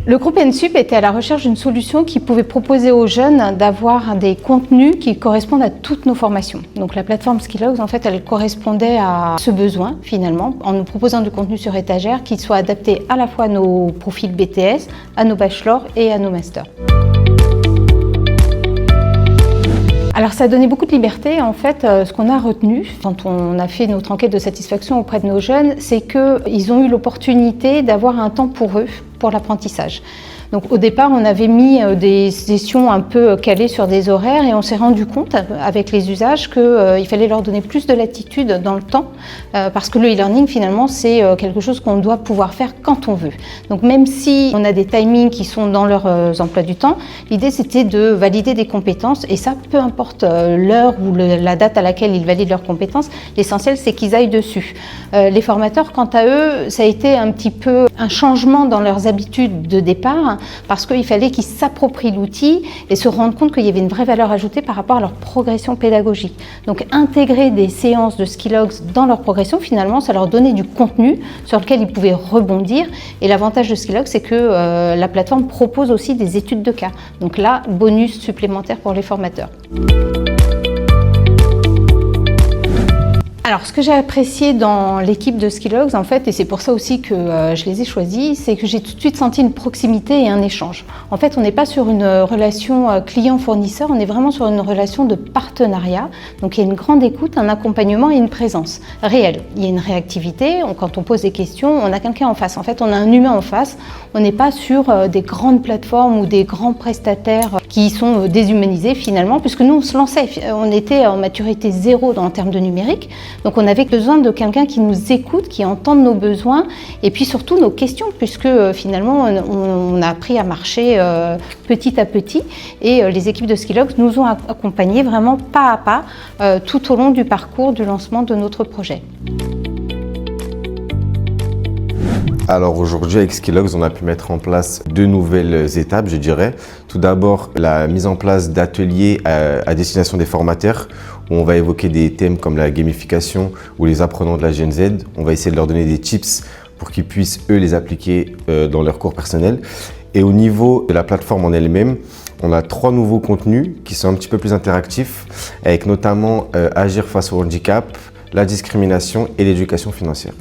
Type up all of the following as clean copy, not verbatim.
Le groupe NSUP était à la recherche d'une solution qui pouvait proposer aux jeunes d'avoir des contenus qui correspondent à toutes nos formations. Donc la plateforme Skillogs, en fait, elle correspondait à ce besoin finalement, en nous proposant du contenu sur étagère qui soit adapté à la fois à nos profils BTS, à nos bachelors et à nos masters. Alors ça a donné beaucoup de liberté. En fait, ce qu'on a retenu quand on a fait notre enquête de satisfaction auprès de nos jeunes, c'est qu'ils ont eu l'opportunité d'avoir un temps pour eux, pour l'apprentissage. Donc au départ, on avait mis des sessions un peu calées sur des horaires et on s'est rendu compte avec les usages qu'il fallait leur donner plus de latitude dans le temps parce que le e-learning finalement c'est quelque chose qu'on doit pouvoir faire quand on veut. Donc même si on a des timings qui sont dans leurs emplois du temps, l'idée c'était de valider des compétences et ça peu importe l'heure ou la date à laquelle ils valident leurs compétences, l'essentiel c'est qu'ils aillent dessus. Les formateurs quant à eux, ça a été un petit peu un changement dans leurs habitudes de départ parce qu'il fallait qu'ils s'approprient l'outil et se rendent compte qu'il y avait une vraie valeur ajoutée par rapport à leur progression pédagogique. Donc intégrer des séances de Skillogs dans leur progression, finalement, ça leur donnait du contenu sur lequel ils pouvaient rebondir. Et l'avantage de Skillogs, c'est que la plateforme propose aussi des études de cas. Donc là, bonus supplémentaire pour les formateurs. Alors, ce que j'ai apprécié dans l'équipe de Skillogs, en fait, et c'est pour ça aussi que je les ai choisis, c'est que j'ai tout de suite senti une proximité et un échange. En fait, on n'est pas sur une relation client-fournisseur, on est vraiment sur une relation de partenariat. Donc, il y a une grande écoute, un accompagnement et une présence réelle. Il y a une réactivité, quand on pose des questions, on a quelqu'un en face. En fait, on a un humain en face. On n'est pas sur des grandes plateformes ou des grands prestataires qui sont déshumanisés finalement, puisque nous, on se lançait. On était en maturité zéro en termes de numérique. Donc on avait besoin de quelqu'un qui nous écoute, qui entende nos besoins et puis surtout nos questions puisque finalement on a appris à marcher petit à petit et les équipes de Skillogs nous ont accompagnés vraiment pas à pas tout au long du parcours du lancement de notre projet. Alors aujourd'hui avec Skillogs, on a pu mettre en place 2 nouvelles étapes, je dirais. Tout d'abord, la mise en place d'ateliers à destination des formateurs où on va évoquer des thèmes comme la gamification ou les apprenants de la Gen Z. On va essayer de leur donner des tips pour qu'ils puissent eux les appliquer dans leur cours personnel. Et au niveau de la plateforme en elle-même, on a 3 nouveaux contenus qui sont un petit peu plus interactifs avec notamment agir face au handicap, la discrimination et l'éducation financière.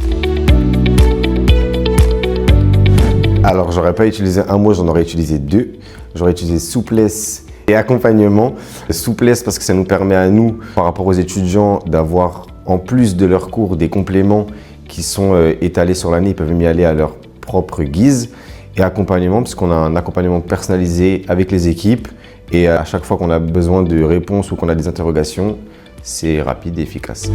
Alors, j'aurais pas utilisé un mot, j'en aurais utilisé 2. J'aurais utilisé souplesse et accompagnement. Souplesse parce que ça nous permet à nous, par rapport aux étudiants, d'avoir en plus de leurs cours des compléments qui sont étalés sur l'année, ils peuvent y aller à leur propre guise. Et accompagnement parce qu'on a un accompagnement personnalisé avec les équipes et à chaque fois qu'on a besoin de réponses ou qu'on a des interrogations, c'est rapide et efficace.